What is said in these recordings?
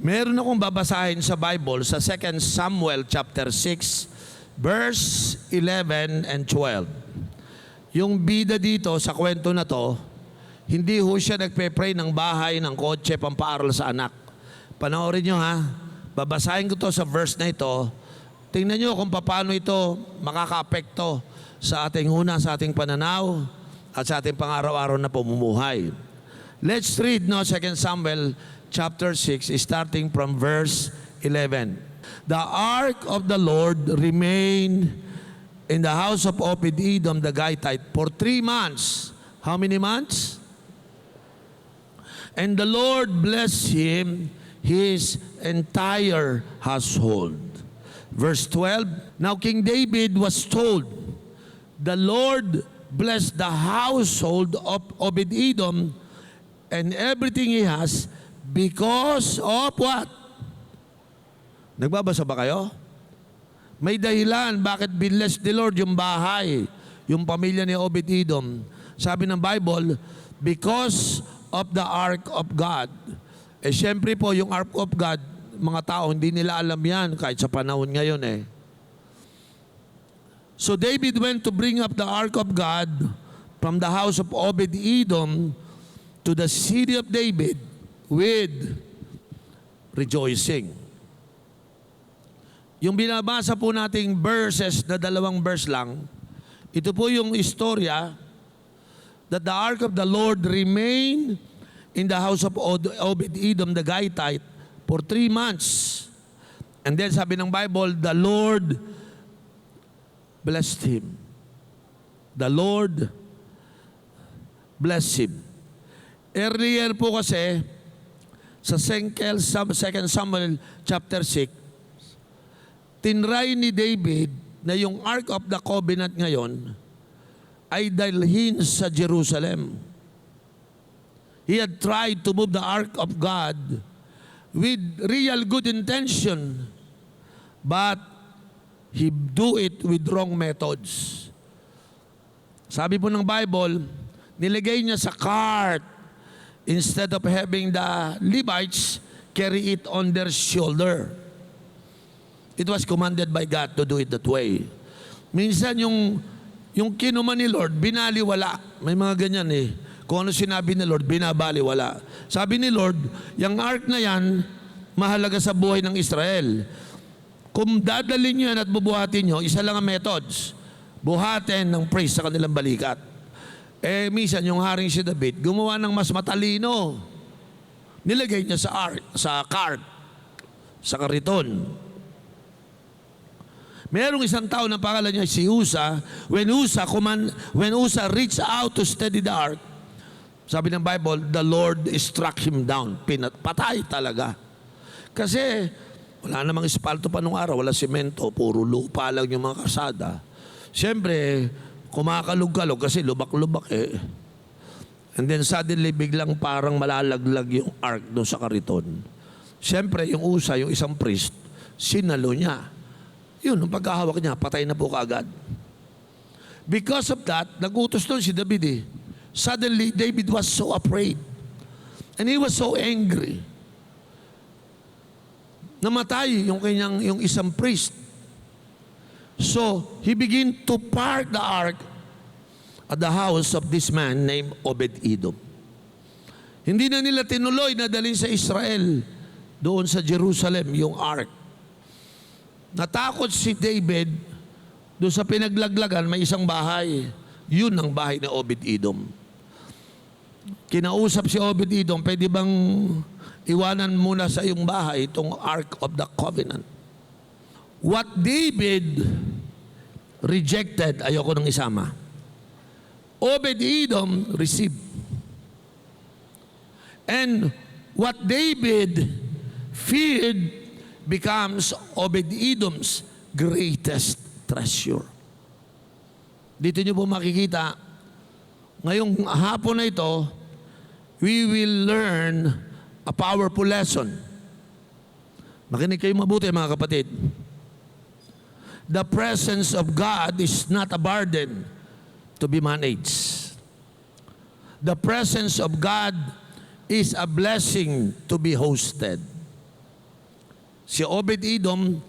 Meron akong babasahin sa Bible sa 2 Samuel chapter 6, verse 11 and 12. Yung bida dito sa kwento na to, hindi ho siya nagpe-pray ng bahay, ng kotse, pampaaral sa anak. Panoorin nyo ha, babasahin ko to sa verse na ito. Tingnan nyo kung paano ito makaka-apekto sa ating huna, sa ating pananaw, at sa ating pang-araw-araw na pamumuhay. Let's read 2 Samuel chapter 6, starting from verse 11. The ark of the Lord remained in the house of Obed-Edom the Gittite for 3 months. How many months? And the Lord blessed him, his entire household. Verse 12, now King David was told, the Lord blessed the household of Obed-Edom and everything he has because of what? Nagbabasa ba kayo? May dahilan bakit binless the Lord yung bahay, yung pamilya ni Obed-Edom. Sabi ng Bible, because of the ark of God. Eh siyempre po, yung ark of God, mga tao, hindi nila alam yan kahit sa panahon ngayon eh. So David went to bring up the ark of God from the house of Obed-Edom to the city of David with rejoicing. Yung binabasa po nating verses na 2 verse lang, ito po yung istorya that the ark of the Lord remained in the house of Obed-Edom the Gittite for 3 months. And then sabi ng Bible, the Lord blessed him. The Lord blessed him. Earlier po kasi, sa 2 Samuel chapter 6, tinry ni David na yung Ark of the Covenant ngayon ay dalhin sa Jerusalem. He had tried to move the Ark of God with real good intention, but he do it with wrong methods. Sabi po ng Bible, nilagay niya sa cart instead of having the Levites carry it on their shoulder. It was commanded by God to do it that way. Minsan yung kinuman ni Lord, binaliwala. May mga ganyan eh. Kung ano sinabi ni Lord, binabaliwala. Sabi ni Lord, yung ark na yan, mahalaga sa buhay ng Israel. Kung dadalhin nyo yan at bubuhatin nyo, isa lang ang methods. Buhatin ng praise sa kanilang balikat. Eh, minsan yung haring si David, gumawa ng mas matalino. Nilagay niya sa ark, sa cart, sa kariton. Merong isang tao na pangalan niya si Usa. When Usa reached out to steady the ark, sabi ng Bible, the Lord struck him down. Patay talaga. Kasi wala namang espalto pa nung araw, wala semento, puro lupa lang yung mga kasada. Siyempre, kumakalog-kalog kasi lubak-lubak eh. And then suddenly, biglang parang malalaglag yung ark doon sa kariton. Siyempre, yung Usa, yung isang priest, sinalo niya. Yun, nung pagkahawak niya, patay na po kaagad. Because of that, nagutos doon si David eh. Suddenly, David was so afraid. And he was so angry. Namatay yung isang priest. So, he began to park the ark at the house of this man named Obed-Edom. Hindi na nila tinuloy na dalhin sa Israel, doon sa Jerusalem, yung ark. Natakot si David, doon sa pinaglaglagan, may isang bahay. Yun ang bahay ni Obed-Edom. Kinausap si Obed-Edom, pwede bang iwanan muna sa iyong bahay itong Ark of the Covenant? What David rejected, ayoko nang isama. Obed-Edom received. And what David feared becomes Obed-Edom's greatest treasure. Dito niyo po makikita, ngayong hapon na ito, we will learn a powerful lesson. Makinig kayo mabuti mga kapatid. The presence of God is not a burden to be managed. The presence of God is a blessing to be hosted. Si Obed-Edom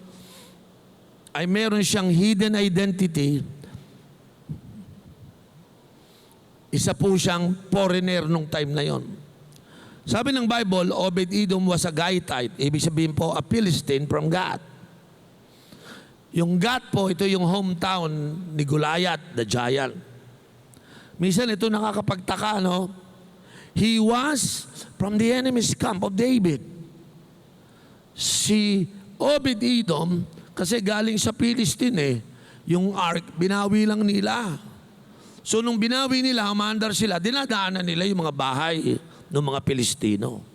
ay meron siyang hidden identity. Isa po siyang foreigner nung time na yon. Sabi ng Bible, Obed-Edom was a Gittite. Ibig sabihin po, a Philistine from Gath. Yung Gath po, ito yung hometown ni Goliath, the giant. Minsan ito nakakapagtaka, no? He was from the enemy's camp of David. Si Obed-Edom, kasi galing sa Philistine yung ark, binawi lang nila. So nung binawi nila, umandar sila, dinadaanan nila yung mga bahay ng mga Pilistino.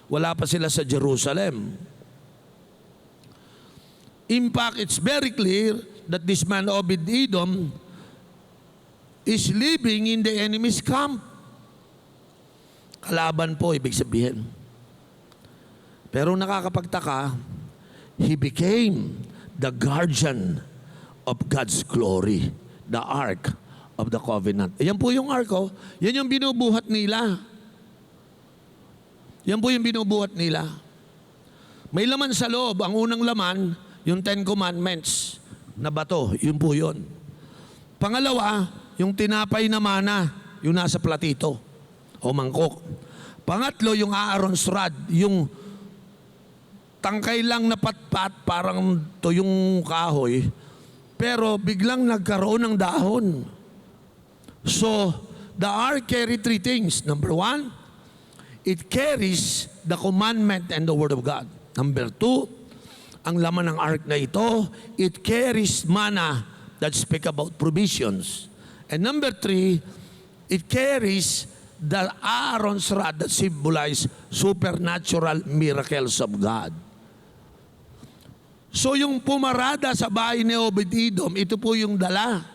Wala pa sila sa Jerusalem. In fact, it's very clear that this man Obed-Edom is living in the enemy's camp. Kalaban po, ibig sabihin. Pero nakakapagtaka, he became the guardian of God's glory, the Ark of the Covenant. Yan po yung Ark, oh. Yan yung binubuhat nila. Yan po yung binubuhat nila. May laman sa loob. Ang unang laman, yung 10 Commandments na bato. Yun po yun. Pangalawa, yung tinapay na mana, yung nasa platito o mangkok. Pangatlo, yung Aaron's rod, yung tangkay lang na patpat, parang to yung kahoy, pero biglang nagkaroon ng dahon. So, the ark carried 3 things. Number 1, it carries the commandment and the word of God. Number 2, ang laman ng ark na ito, it carries manna that speak about provisions. And number 3, it carries the Aaron's rod that symbolize supernatural miracles of God. So yung pumarada sa bahay ni Obed-Edom, ito po yung dala.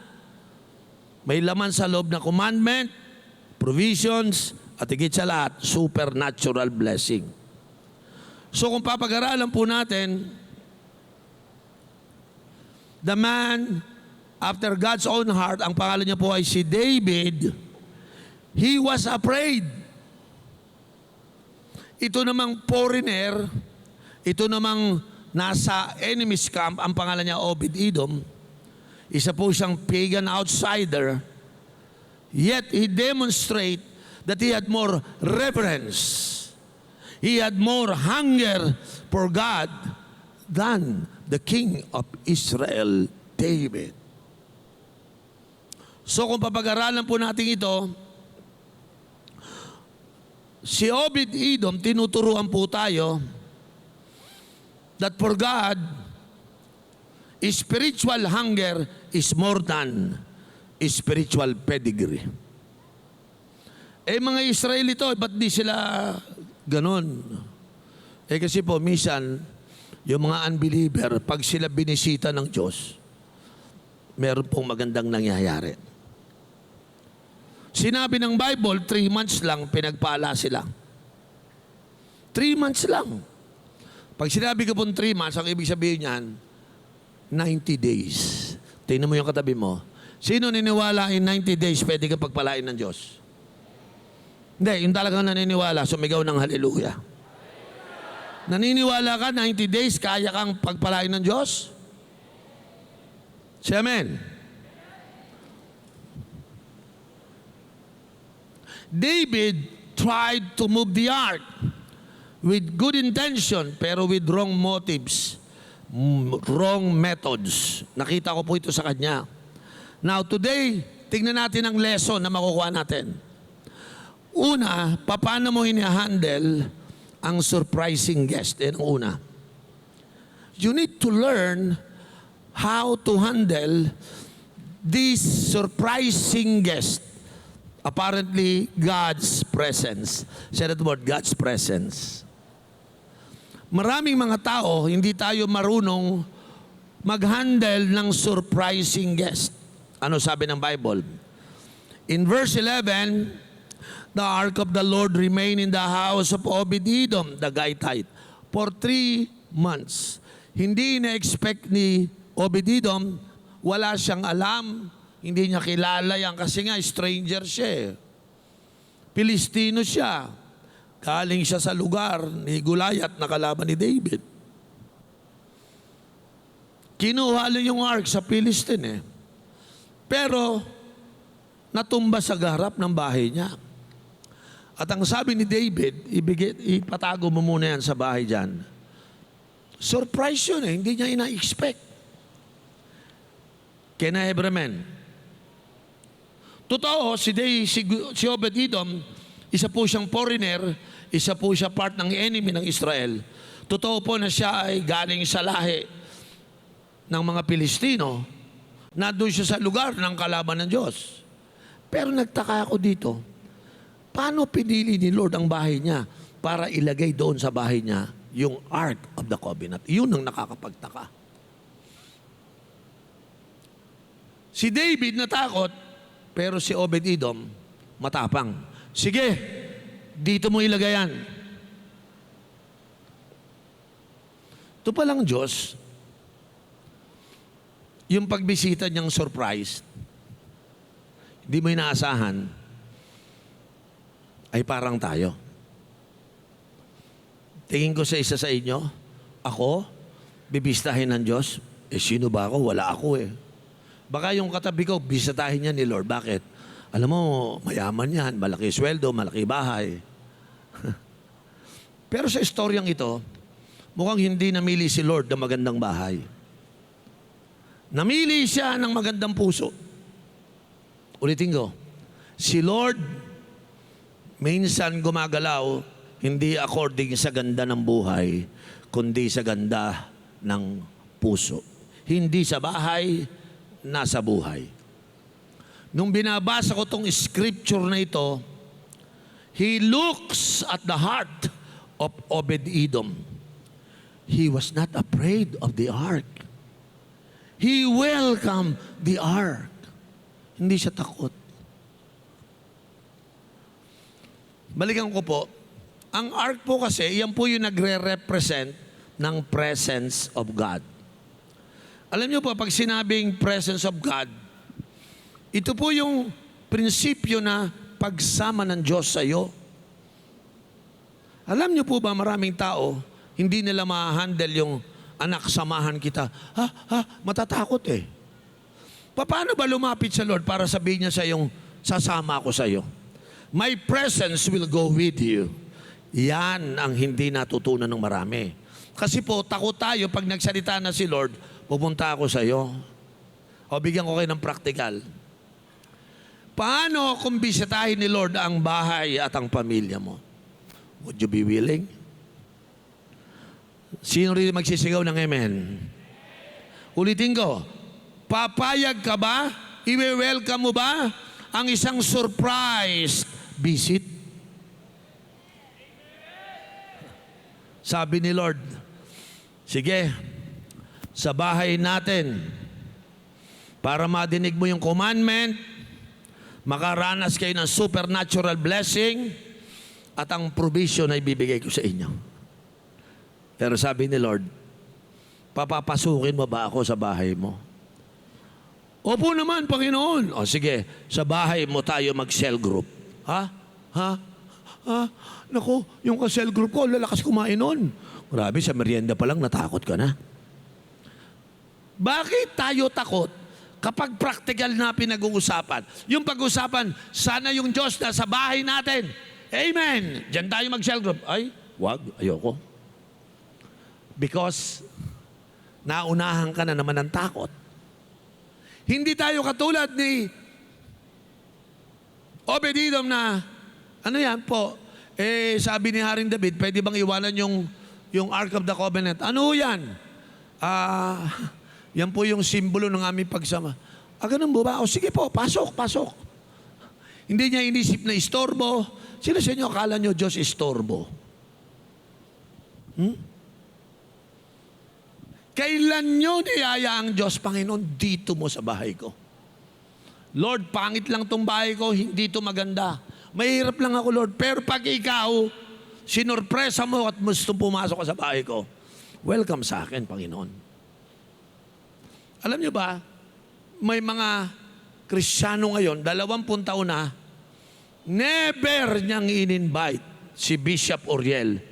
May laman sa loob na commandment, provisions, at higit sa lahat, supernatural blessing. So kung papag-aralan po natin, the man after God's own heart, ang pangalan niya po ay si David, he was afraid. Ito namang foreigner, ito namang nasa enemy's camp, ang pangalan niya Obed-Edom, isa po siyang pagan outsider, yet he demonstrate that he had more reverence. He had more hunger for God than the king of Israel, David. So kung papag-aralan po natin ito, si Obed-Edom, tinuturuan po tayo that for God, spiritual hunger is more than spiritual pedigree. Mga Israelito, ba't di sila ganon? Kasi po, minsan, yung mga unbeliever, pag sila binisita ng Diyos, meron pong magandang nangyayari. Sinabi ng Bible, 3 months lang, pinagpala sila. 3 months lang. Pag sinabi ko pong 3 months, ang ibig sabihin niyan, 90 days. Tingnan mo yung katabi mo. Sino niniwala in 90 days pwede kang pagpalain ng Diyos? Hindi, yung talagang naniniwala, sumigaw ng hallelujah. Naniniwala ka, 90 days, kaya kang pagpalain ng Diyos? Say amen. David tried to move the ark with good intention, pero with wrong motives, wrong methods. Nakita ko po ito sa kanya. Now today, tingnan natin ang lesson na makukuha natin. Una, paano mo hinahandle ang surprising guest? Yan ang una. You need to learn how to handle this surprising guest. Apparently, God's presence. Say that word, God's presence. Maraming mga tao, hindi tayo marunong mag-handle ng surprising guest. Ano sabi ng Bible? In verse 11, the ark of the Lord remained in the house of Obed-Edom, the Gittite, for 3 months. Hindi na-expect ni Obed-Edom, wala siyang alam, hindi niya kilala yan kasi nga stranger siya. Pilistino siya. Galing siya sa lugar ni Goliath na kalaban ni David. Kinuha lang yung ark sa Philistine eh. Pero, natumba sa garap ng bahay niya. At ang sabi ni David, ipatago mo muna yan sa bahay dyan. Surprise yun eh, hindi niya ina-expect. Can I have amen? Totoo, si Obed-Edom, isa po siyang foreigner, isa po siya part ng enemy ng Israel. Totoo po na siya ay galing sa lahi ng mga Pilistino, na doon siya sa lugar ng kalaban ng Diyos. Pero nagtaka ako dito, paano pinili ni Lord ang bahay niya para ilagay doon sa bahay niya yung Ark of the Covenant? Yun ang nakakapagtaka. Si David natakot, pero si Obed-Edom matapang. Sige, dito mo ilagay yan. Ito palang Diyos, yung pagbisita niyang surprise, hindi mo inaasahan, ay parang tayo. Tingin ko sa isa sa inyo, ako, bibistahin ng Diyos, sino ba ako? Wala ako eh. Baka yung katabi ko, bisitahin niya ni Lord. Bakit? Alam mo, mayaman yan, malaki sweldo, malaki bahay. Pero sa istoryang ito, mukhang hindi namili si Lord ng magandang bahay. Namili siya ng magandang puso. Ulitin ko, si Lord, minsan gumagalaw, hindi according sa ganda ng buhay, kundi sa ganda ng puso. Hindi sa bahay, nasa buhay. Nung binabasa ko tong scripture na ito, he looks at the heart of Obed-Edom. He was not afraid of the ark. He welcomed the ark. Hindi siya takot. Balikan ko po, ang ark po kasi, yan po yung nagre-represent ng presence of God. Alam niyo po, pag sinabing presence of God, ito po yung prinsipyo na pagsama ng Diyos sa iyo. Alam niyo po ba, maraming tao, hindi nila ma-handle yung anak, samahan kita. Matatakot eh. Paano ba lumapit sa Lord para sabihin niya sa yung sasama ako sa iyo? My presence will go with you. Yan ang hindi natutunan ng marami. Kasi po, takot tayo pag nagsalita na si Lord, pupunta ako sa iyo. O bigyan ko kayo ng practical. Paano kung bisitahin ni Lord ang bahay at ang pamilya mo? Would you be willing? Sino rin magsisigaw ng amen? Ulitin ko, papayag ka ba? Iwe-welcome mo ba ang isang surprise visit? Sabi ni Lord, sige, sa bahay natin, para madinig mo yung commandment, makaranas kayo ng supernatural blessing, at ang provision ay bibigay ko sa inyo. Pero sabi ni Lord, papapasukin mo ba ako sa bahay mo? Opo naman, Panginoon. O sige, sa bahay mo tayo mag-cell group. Naku, yung ka-cell group ko, lalakas kumain nun. Grabe, sa merienda pa lang, natakot ka na. Bakit tayo takot kapag practical na pinag-uusapan? Yung pag-uusapan, sana yung Diyos na sa bahay natin. Amen! Diyan tayo mag-cell group. Ay, wag, ayoko. Because, naunahan ka na naman ng takot. Hindi tayo katulad ni Obed-Edom na, ano yan po, sabi ni Haring David, pwede bang iwanan yung Ark of the Covenant? Ano yan? Yan po yung simbolo ng aming pagsama. Ganun po ba? O sige po, pasok. Hindi niya inisip na istorbo. Sino sa inyo akala nyo Diyos istorbo? Kailan nyo niyaya ang Diyos, Panginoon, dito mo sa bahay ko? Lord, pangit lang tong bahay ko, hindi to maganda. Mahirap lang ako, Lord. Pero pag ikaw, sinurpresa mo at gusto pumasok ka sa bahay ko, welcome sa akin, Panginoon. Alam niyo ba, may mga Kristiyano ngayon, 20 taon na, never niyang in-invite si Bishop Oriel.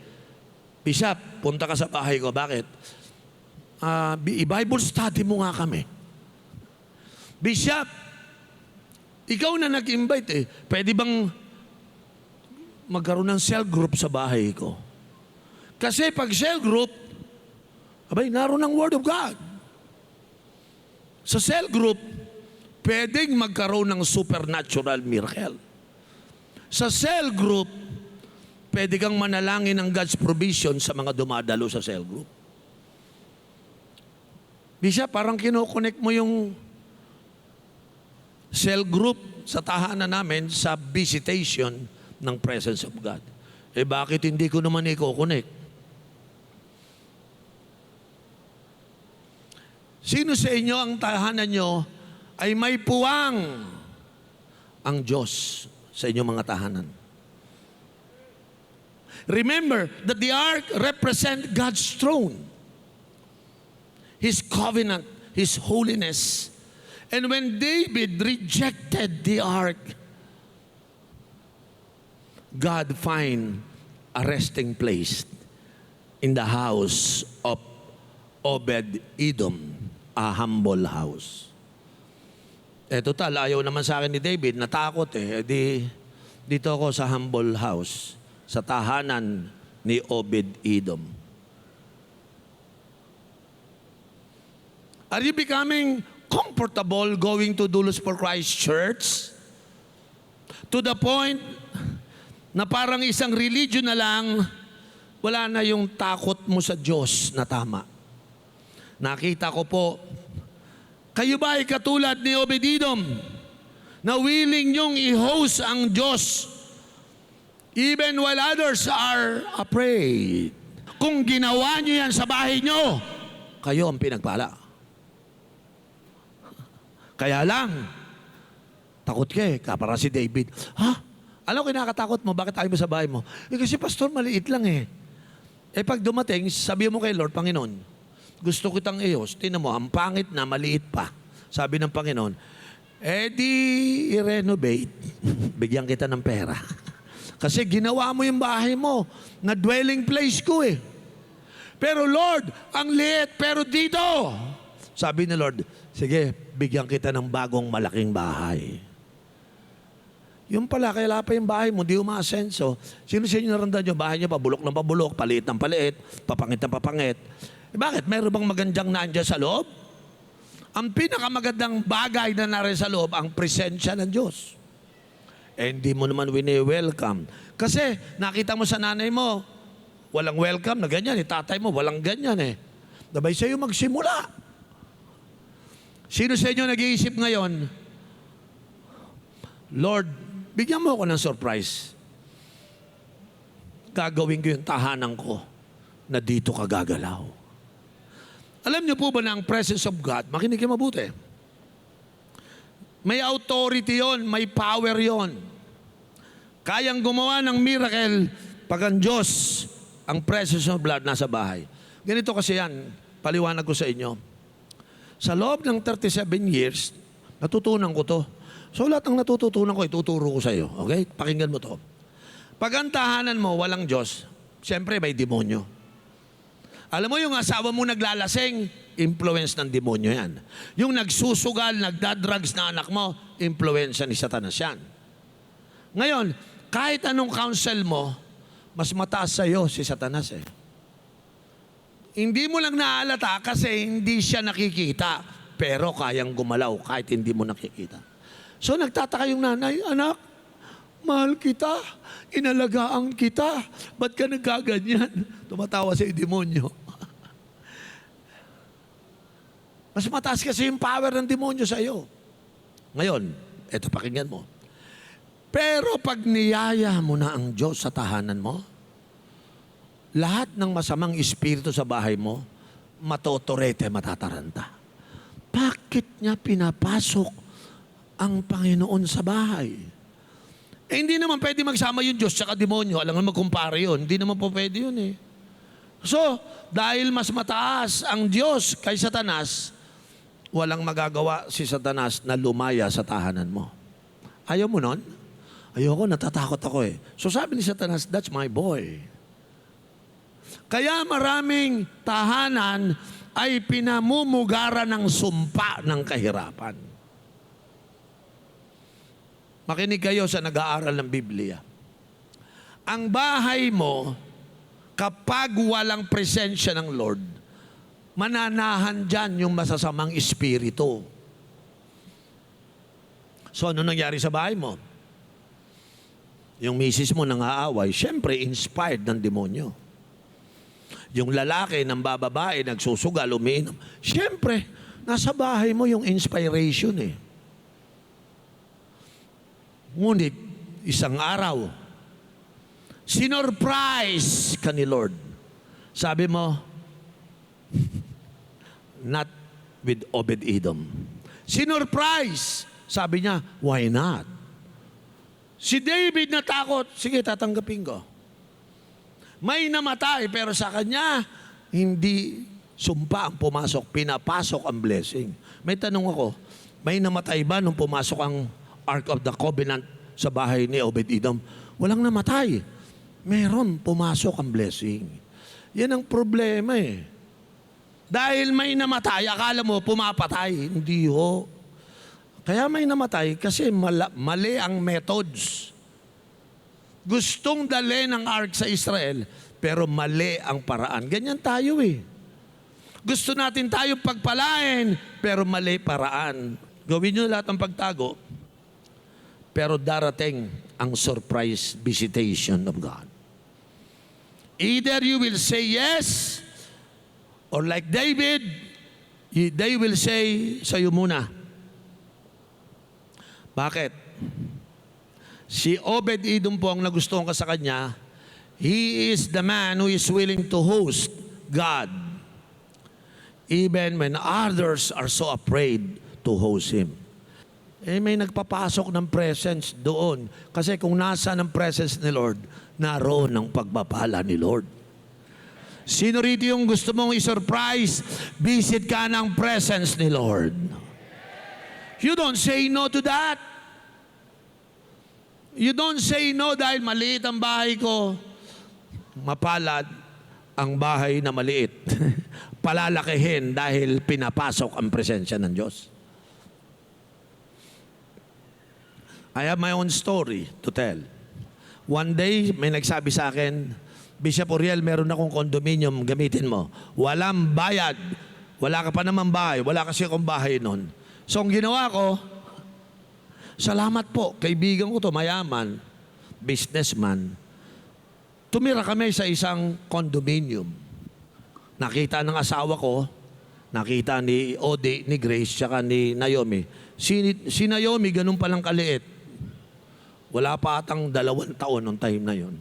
Bishop, punta ka sa bahay ko. Bakit? i-Bible study mo nga kami. Bishop, ikaw na nag-invite eh. Pwede bang magkaroon ng cell group sa bahay ko? Kasi pag cell group, abay, naroon ang Word of God. Sa cell group, pwedeng magkaroon ng supernatural miracle. Sa cell group, pwede kang manalangin ng God's provision sa mga dumadalo sa cell group. Bishop, parang kinoconnect mo yung cell group sa tahanan namin sa visitation ng presence of God. Eh bakit hindi ko naman i-connect? Sino sa inyo ang tahanan nyo ay may puwang ang Diyos sa inyong mga tahanan? Remember that the ark represent God's throne, His covenant, His holiness. And when David rejected the ark, God find a resting place in the house of Obed-Edom, a humble house. Total, ayaw naman sa akin ni David, natakot eh. Dito ako sa humble house, sa tahanan ni Obed-Edom. Are you becoming comfortable going to Dulos for Christ Church? To the point na parang isang religion na lang, wala na yung takot mo sa Diyos na tama. Nakita ko po, kayo ba ay katulad ni Obed-Edom na willing niyong i-host ang Diyos even while others are afraid? Kung ginawa niyo yan sa bahay niyo, kayo ang pinagpala. Kaya lang, takot ka eh, kapara si David. Ha? Alam ko kinakatakot mo, bakit ayaw mo sa bahay mo? Kasi pastor, maliit lang eh. Pag dumating, sabi mo kay Lord, Panginoon, gusto kitang i-host. Tingnan mo, ang pangit na, maliit pa. Sabi ng Panginoon, di i-renovate. Bigyan kita ng pera. Kasi ginawa mo yung bahay mo na dwelling place ko eh. Pero Lord, ang liit, pero dito. Sabi ni Lord, sige, bigyan kita ng bagong malaking bahay. Yung pala, kaya pa yung bahay mo, di umaasenso. Sino sa inyo naramdaman nyo? Bahay nyo, pabulok ng pabulok, paliit ng paliit, papangit ng papangit. Bakit? Mayroon bang magandang naandyan sa loob? Ang pinakamagandang bagay na narin sa loob, ang presensya ng Diyos. Hindi mo naman wini-welcome. Kasi nakita mo sa nanay mo, walang welcome na ganyan. Tatay mo, walang ganyan eh. Dabay sa'yo magsimula. Sino sa inyo nag-iisip ngayon, Lord, bigyan mo ako ng surprise. Gagawin ko yung tahanan ko na dito ka gagalaw. Alam niyo po ba na ang presence of God, makinig kayo mabuti, may authority yon, may power yon. Kayang gumawa ng miracle pag ang Diyos, ang presence of blood nasa bahay. Ganito kasi yan, paliwanag ko sa inyo. Sa loob ng 37 years, natutunan ko to. So lahat ng natututunan ko, ituturo ko sa iyo. Okay? Pakinggan mo to. Pag ang tahanan mo, walang Diyos, siyempre may demonyo. Alam mo yung asawa mo naglalasing, influence ng demonyo yan. Yung nagsusugal, nagdadrugs na anak mo, influence ni Satanas yan. Ngayon, kahit anong counsel mo, mas mataas sa'yo si Satanas eh. Hindi mo lang naalata kasi hindi siya nakikita, pero kayang gumalaw kahit hindi mo nakikita. So nagtataka yung nanay, anak, mahal kita, inalagaan kita, ba't ka nagkaganyan? Tumatawa sa demonyo. Mas mataas kasi yung power ng demonyo sa iyo. Ngayon, eto pakinggan mo. Pero pag niyaya mo na ang Diyos sa tahanan mo, lahat ng masamang espiritu sa bahay mo, matotorete, matataranta. Bakit niya pinapasok ang Panginoon sa bahay? Hindi naman pwede magsama yung Diyos sa demonyo. Alam mo magkumpara yun. Hindi naman po pwede yun eh. So, dahil mas mataas ang Diyos kay Satanas, walang magagawa si Satanas na lumaya sa tahanan mo. Ayaw mo nun? Ayoko, natatakot ako eh. So sabi ni Satanas, that's my boy. Kaya maraming tahanan ay pinamumugaran ng sumpa ng kahirapan. Makinig kayo sa nag-aaral ng Biblia. Ang bahay mo, kapag walang presensya ng Lord, mananahan dyan yung masasamang espiritu. So, ano nangyari sa bahay mo? Yung misis mo nang-aaway, syempre, inspired ng demonyo. Yung lalaki ng bababae, nagsusugal, umiinom, syempre, nasa bahay mo yung inspiration eh. Ngunit, isang araw, sinorprise ka ni Lord. Sabi mo, not with Obed-Edom. Sinorprise! Sabi niya, why not? Si David natakot, sige, tatanggapin ko. May namatay, pero sa kanya, hindi sumpa ang pumasok, pinapasok ang blessing. May tanong ako, may namatay ba nung pumasok ang Ark of the Covenant sa bahay ni Obed-Edom? Walang namatay. Meron, pumasok ang blessing. Yan ang problema eh. Dahil may namatay, akala mo pumapatay. Hindi ho. Kaya may namatay kasi mali ang methods. Gustong dali ng ark sa Israel, pero mali ang paraan. Ganyan tayo eh. Gusto natin tayo pagpalain, pero mali paraan. Gawin nyo lahat ng pagtago, pero darating ang surprise visitation of God. Either you will say yes, or like David, they will say sa'yo muna. Bakit? Si Obed-Edom po ang nagustuhan ka sa kanya. He is the man who is willing to host God even when others are so afraid to host Him. Eh may nagpapasok ng presence doon. Kasi kung nasa ng presence ni Lord, naroon ang pagpapala ni Lord. Sino rito yung gusto mong i-surprise? Visit ka ng presence ni Lord. You don't say no to that. You don't say no dahil maliit ang bahay ko. Mapalad ang bahay na maliit. Palalakihin dahil pinapasok ang presensya ng Diyos. I have my own story to tell. One day, may nagsabi sa akin, Bishop Uriel, meron akong condominium, gamitin mo. Walang bayad. Wala ka pa naman bahay. Wala kasi akong bahay nun. So, ang ginawa ko, salamat po, kaibigan ko to, mayaman, businessman. Tumira kami sa isang condominium. Nakita ng asawa ko, nakita ni Odi, ni Grace, tsaka ni Naomi. Si Naomi, ganun palang kaliit. Wala pa atang 2 taon nung time na yon.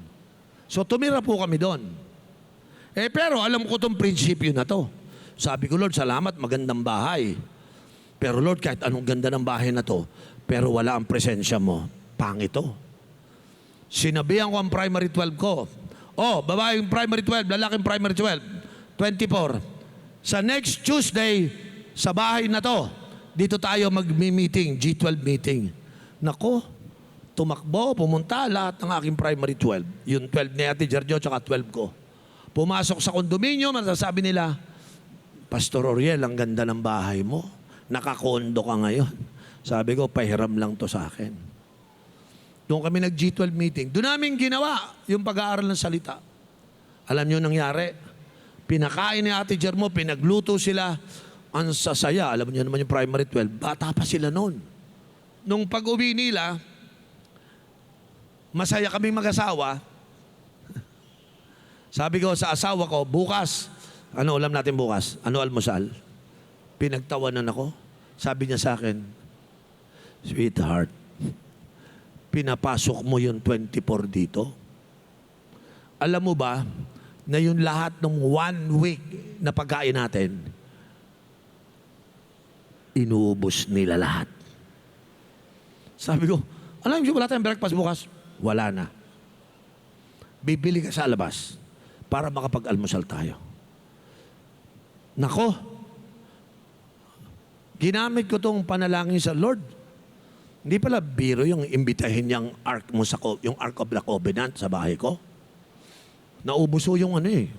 So, tumira po kami doon. Pero alam ko tong prinsipyo na to. Sabi ko, Lord, salamat, magandang bahay. Pero Lord, kahit anong ganda ng bahay na to, pero wala ang presensya mo, pangit to. Sinabihan ko ang primary 12 ko. Babaeng primary 12, lalaking primary 12, 24. Sa next Tuesday, sa bahay na to, dito tayo mag-meeting, G12 meeting. Nako, tumakbo, pumunta lahat ng aking primary 12. Yung 12 ni Ate Giorgio, tsaka 12 ko. Pumasok sa kondominium, masasabi nila, Pastor Oriel, ang ganda ng bahay mo. Nakakondo ka ngayon. Sabi ko, pahiram lang to sa akin. Doon kami nag-G12 meeting. Doon namin ginawa yung pag-aaral ng salita. Alam niyo nangyari? Pinakain ni Ate Jermo, pinagluto sila. Ang sasaya. Alam niyo naman yung primary 12. Bata pa sila noon. Nung pag-uwi nila, masaya kaming mag-asawa. Sabi ko sa asawa ko, bukas, ano ulam natin bukas? Ano almusal? Pinagtawanan ako. Sabi niya sa akin, sweetheart, pinapasok mo yung 24 dito? Alam mo ba, na yung lahat ng 1 week na pagkain natin, inuubos nila lahat. Sabi ko, alam mo, wala tayong breakfast bukas? Wala na. Bibili ka sa labas para makapag-almusal tayo. Nako, ginamit ko tong panalangin sa Lord. Hindi pala biro yung imbitahin niyang ark mo yung Ark of the Covenant sa bahay ko. Naubuso yung ano eh.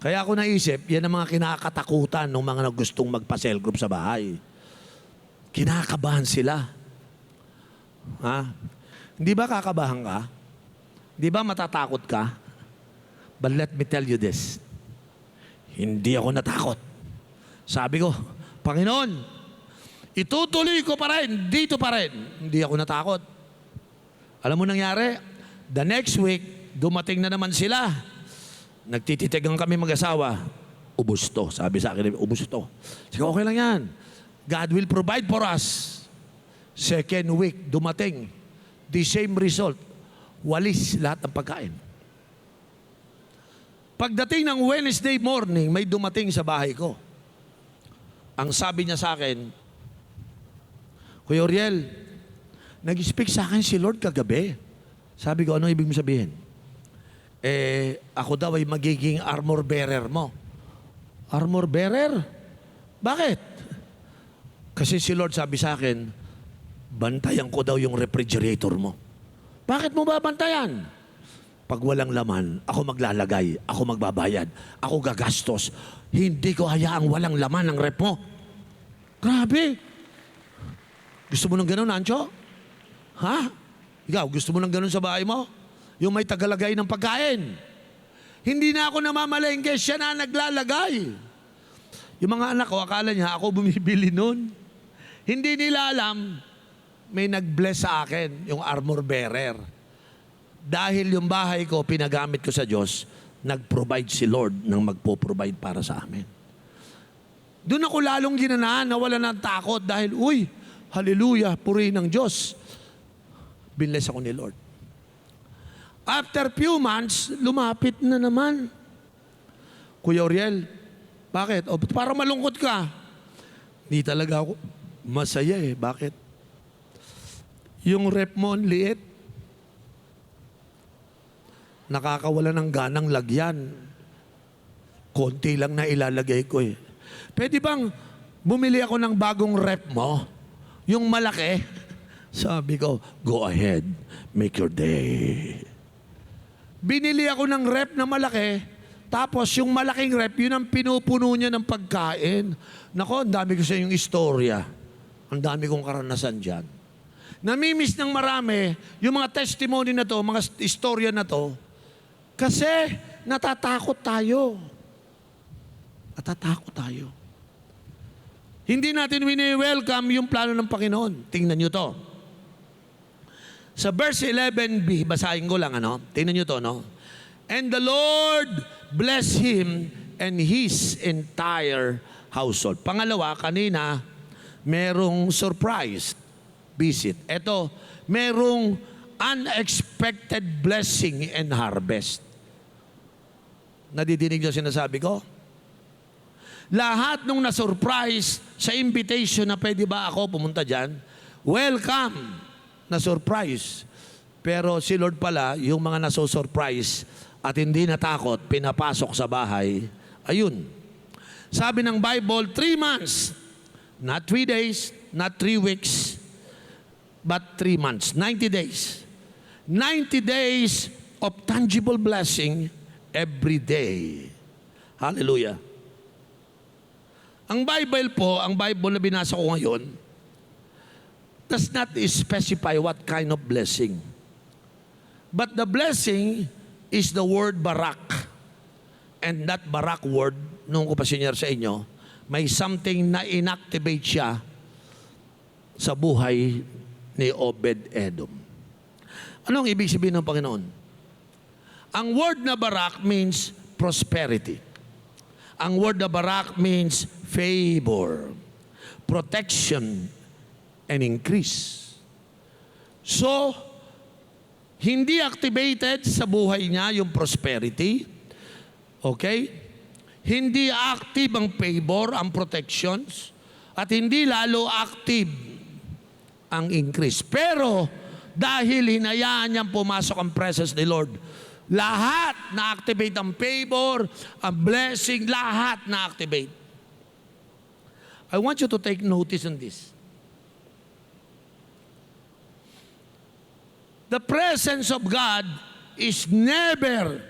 Kaya ako naisip, yan ang mga kinakatakutan ng mga gustong magpa-cell group sa bahay. Kinakabahan sila. Ha? Hindi ba kakabahan ka? Hindi ba matatakot ka? But let me tell you this. Hindi ako natakot. Sabi ko, Panginoon, itutuloy ko pa rin, dito pa rin. Hindi ako natakot. Alam mo nangyari? The next week, dumating na naman sila. Nagtititigan kami mag-asawa. Ubus to. Sabi sa akin, ubus to. Sige, okay lang yan. God will provide for us. Second week, dumating. The same result. Walis lahat ng pagkain. Pagdating ng Wednesday morning, may dumating sa bahay ko. Ang sabi niya sa akin, Kuya Oriel, nag-speak sa akin si Lord kagabi. Sabi ko, ano ibig mo sabihin? Ako daw ay magiging armor bearer mo. Armor bearer? Bakit? Kasi si Lord sabi sa akin, bantayan ko daw yung refrigerator mo. Bakit mo babantayan? Pag walang laman, ako maglalagay, ako magbabayad, ako gagastos. Hindi ko hayaang walang laman ng rep mo. Grabe. Gusto mo ng ganun, Ancho? Ha? Ikaw, gusto mo ng ganun sa bahay mo? Yung may tagalagay ng pagkain. Hindi na ako namamalengke, siya na naglalagay. Yung mga anak ko, akala niya ako bumibili nun. Hindi nila alam, may nag-bless sa akin, yung armor bearer. Dahil yung bahay ko, pinagamit ko sa Diyos, nag-provide si Lord ng magpo-provide para sa amin. Doon ako lalong ginanaan, nawala ng takot dahil, uy, hallelujah, purihin ng Diyos. Binless ako ni Lord. After few months, lumapit na naman. Kuya Oriel, bakit? O, parang malungkot ka. Hindi talaga ako masaya eh. Bakit? Yung rep mo, ang liit. Nakakawala ng ganang lagyan. Konti lang na ilalagay ko eh. Pwede bang bumili ako ng bagong rep mo? Yung malaki? Sabi ko, go ahead, make your day. Binili ako ng rep na malaki, tapos yung malaking rep, yun ang pinupuno niya ng pagkain. Nako, ang dami ko sa yung istorya. Ang dami kong karanasan dyan. Namimiss ng marami yung mga testimony na to, mga istorya na to, kasi natatakot tayo. Natatakot tayo. Hindi natin wini-welcome yung plano ng Panginoon. Tingnan nyo to. Sa verse 11b, basahin ko lang, ano? Tingnan nyo to, no? And the Lord bless him and his entire household. Pangalawa, kanina, merong surprise visit. Ito, merong unexpected blessing and harvest. Nadidinig niyo sinasabi ko? Lahat nung na-surprise sa invitation na pwede ba ako pumunta dyan, welcome na surprise. Pero si Lord pala, yung mga naso-surprise at hindi natakot, pinapasok sa bahay, ayun. Sabi ng Bible, 3 months, not 3 days, not 3 weeks, but 3 months, 90 days. 90 days of tangible blessing every day. Hallelujah. Ang Bible po, ang Bible na binasa ko ngayon, does not specify what kind of blessing. But the blessing is the word barak. And that barak word, nung ko pa sinyer sa inyo, may something na inactivate siya sa buhay ni Obed-Edom. Anong ibig sabihin ng Panginoon? Ang word na barak means prosperity. Ang word na barak means favor, protection, and increase. So, hindi activated sa buhay niya yung prosperity. Okay? Hindi active ang favor, ang protections, at hindi lalo active ang increase. Pero, dahil hinayaan niyang pumasok ang presence ni Lord, lahat na-activate ang favor, ang blessing, lahat na-activate. I want you to take notice on this. The presence of God is never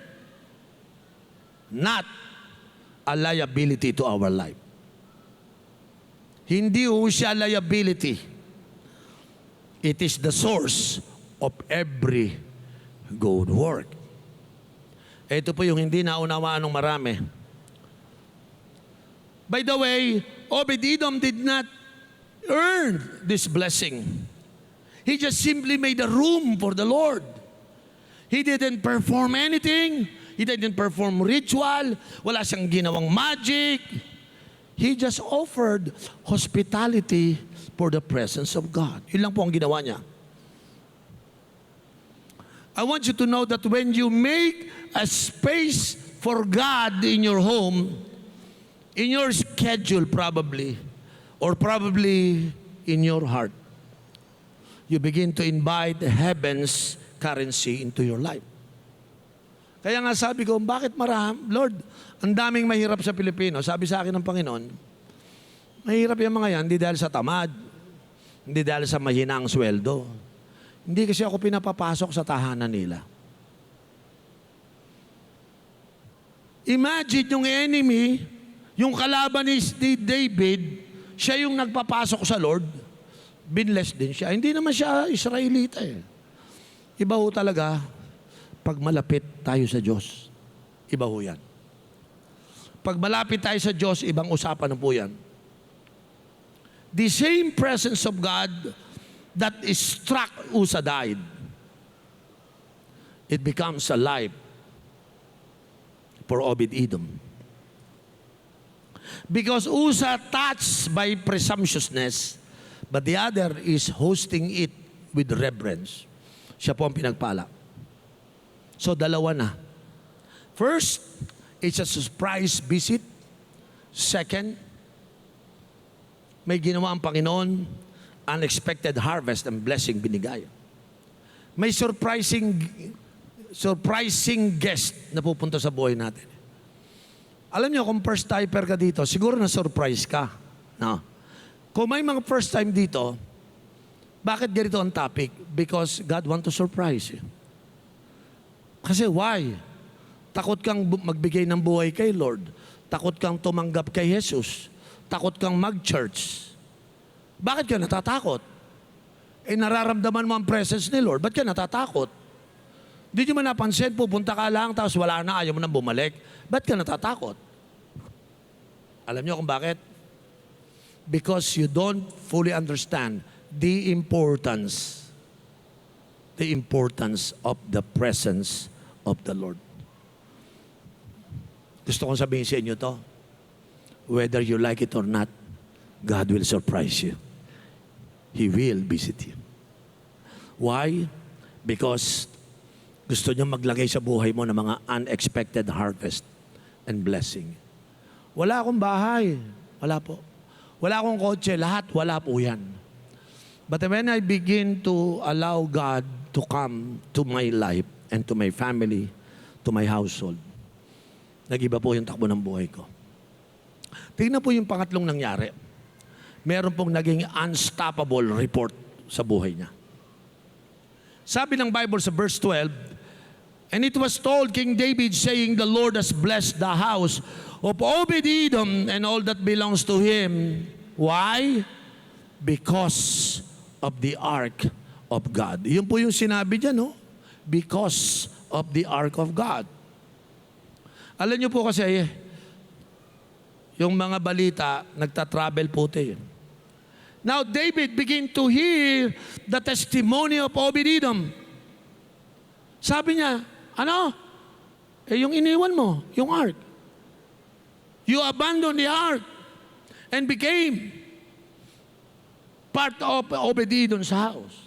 not a liability to our life. Hindi ho siya liability. It is the source of every good work. Ito po yung hindi naunawaan ng marami. By the way, Obed-Edom did not earn this blessing. He just simply made a room for the Lord. He didn't perform anything. He didn't perform ritual. Wala siyang ginawang magic. He just offered hospitality for the presence of God. Yun lang po ang ginawa niya. I want you to know that when you make a space for God in your home, in your schedule probably, or probably in your heart, you begin to invite heaven's currency into your life. Kaya nga sabi ko, bakit Lord, ang daming mahirap sa Pilipino. Sabi sa akin ng Panginoon, mahirap yung mga yan, hindi dahil sa tamad, hindi dahil sa mahina ang sweldo. Hindi kasi ako pinapapasok sa tahanan nila. Imagine yung enemy, yung kalaban ni David, siya yung nagpapasok sa Lord, binless din siya. Hindi naman siya Israelita eh. Iba ho talaga, pag malapit tayo sa Diyos, iba ho yan. Pag malapit tayo sa Diyos, ibang usapan na po yan. The same presence of God that struck Uzzah died, it becomes alive for Obed-Edom. Because Uzzah touched by presumptuousness, but the other is hosting it with reverence. Siya po ang pinagpala. So dalawa na. First, it's a surprise visit. Second, may ginawa ang Panginoon, unexpected harvest and blessing binigay. May surprising guest na pupunta sa buhay natin. Alam niyo, kung first timer ka dito, siguro na-surprise ka. No? Kung may mga first time dito, bakit ganito ang topic? Because God want to surprise you. Kasi why? Takot kang magbigay ng buhay kay Lord. Takot kang tumanggap kay Jesus. Takot kang mag-church. Bakit ka natatakot? Eh nararamdaman mo ang presence ni Lord. Ba't ka natatakot? Di nyo man napansin, pupunta ka lang, tapos wala na, ayaw mo nang bumalik. Ba't ka natatakot? Alam nyo kung bakit? Because you don't fully understand the importance of the presence of the Lord. Gusto kong sabihin sa inyo to, whether you like it or not, God will surprise you. He will visit you. Why? Because gusto niya maglagay sa buhay mo ng mga unexpected harvest and blessing. Wala akong bahay. Wala po. Wala akong kotse. Lahat, wala po yan. But when I begin to allow God to come to my life and to my family, to my household, nag-iba po yung takbo ng buhay ko. Tingnan po yung pangatlong nangyari. Meron pong naging unstoppable report sa buhay niya. Sabi ng Bible sa verse 12, and it was told King David, saying, the Lord has blessed the house of Obed-Edom and all that belongs to him. Why? Because of the ark of God. Yun po yung sinabi dyan, no? Because of the ark of God. Alam niyo po kasi, yung mga balita, nagta-travel po tayo. Now, David began to hear the testimony of Obed-Edom. Sabi niya, ano? Eh, yung iniwan mo, yung ark. You abandoned the ark and became part of Obed-Edom's house.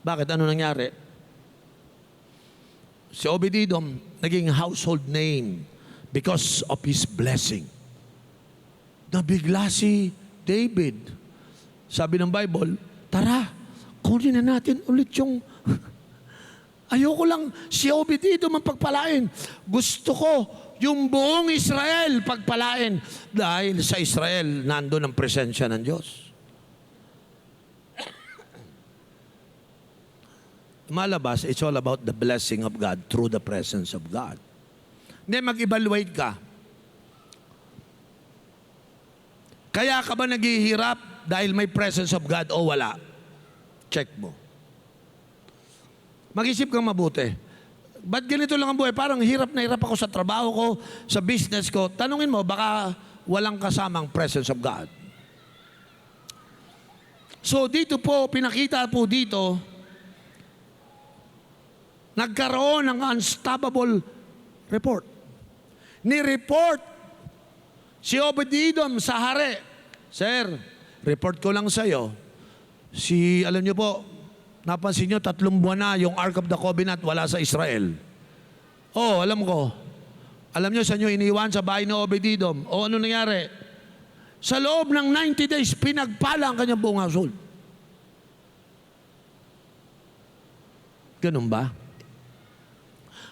Bakit? Ano nangyari? Si Obed-Edom naging household name because of his blessing. Nabigla si David. Sabi ng Bible, tara, kunin na natin ulit yung... Ayoko lang si Obed-Edom ang pagpalain. Gusto ko yung buong Israel pagpalain. Dahil sa Israel, nandun ang presensya ng Diyos. Malabas, it's all about the blessing of God through the presence of God. Hindi, mag-evaluate ka. Kaya ka ba naghihirap dahil may presence of God o wala? Check mo. Mag-isip kang mabuti. Ba't ganito lang ang buhay? Parang hirap na hirap ako sa trabaho ko, sa business ko. Tanungin mo, baka walang kasamang presence of God. So dito po, pinakita po dito, nagkaroon ng unstoppable report. Ni-report si Obed-Edom sa hari. Sir, report ko lang sa'yo. Alam niyo po, napansin niyo, 3 buwan na yung Ark of the Covenant wala sa Israel. Oh, alam ko. Alam niyo, sa inyo iniwan sa bahay ni Obed-Edom. O ano nangyari? Sa loob ng 90 days, pinagpala ang kanyang buong household. Ganun ba?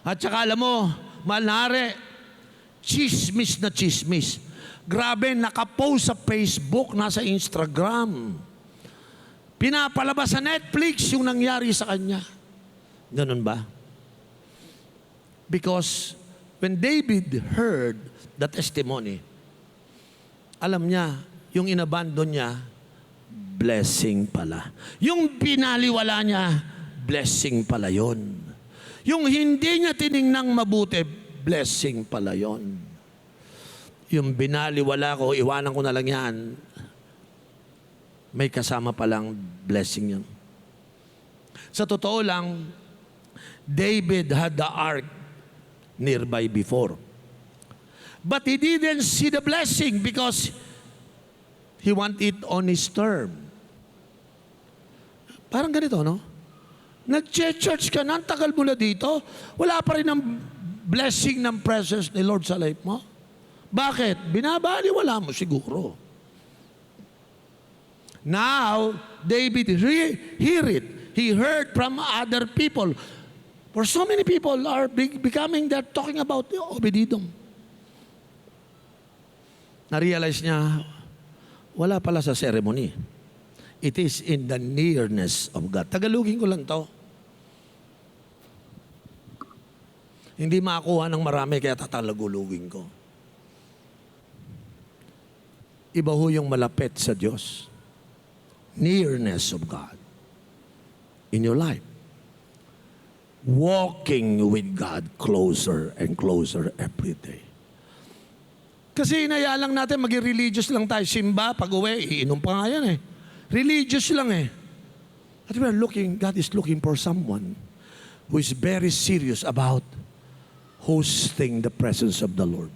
At saka alam mo, malnare, chismis na chismis. Grabe, nakapost sa Facebook, nasa Instagram. Pinapalabas sa Netflix yung nangyari sa kanya. Ganun ba? Because when David heard the testimony, alam niya, yung inabandon niya, blessing pala. Yung pinaliwala niya, blessing pala yon. Yung hindi niya tiningnang mabuti, blessing pala yon. Yung binaliwala ko, iwanan ko na lang yan, may kasama palang blessing yun. Sa totoo lang, David had the ark nearby before. But he didn't see the blessing because he want it on his term. Parang ganito, no? Nag-church ka na, tagal mo na dito, wala pa rin ang blessing ng presence ni Lord sa life mo. Bakit? Binabaliwala mo siguro. Now, David hear it. He heard from other people. For so many people are becoming that talking about Obed-Edom. Na-realize niya, wala pala sa ceremony. It is in the nearness of God. Tagalogin ko lang to. Hindi makakuha ng marami, kaya tatalagulugin ko. Iba ho yung malapit sa Diyos. Nearness of God in your life. Walking with God closer and closer every day. Kasi inaya lang natin, maging religious lang tayo. Simba, pag uwi, iinom pa nga yan eh. Religious lang eh. At God is looking for someone who is very serious about hosting the presence of the Lord.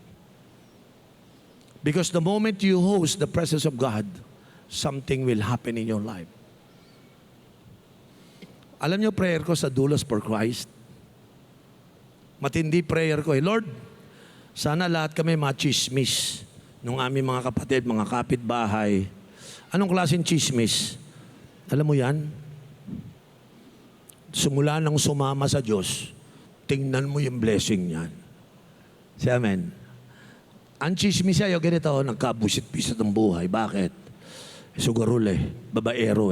Because the moment you host the presence of God, something will happen in your life. Alam niyo, prayer ko sa Doulos for Christ, matindi prayer ko, Lord, sana lahat kami machismis nung aming mga kapatid, mga kapitbahay. Anong klaseng chismis? Alam mo yan? Simula nang sumama sa Diyos, tingnan mo yung blessing niyan. Say amen. Ang chismis sa'yo, ganito, nagkabusit-bisit ang buhay. Bakit? Sugarul babaero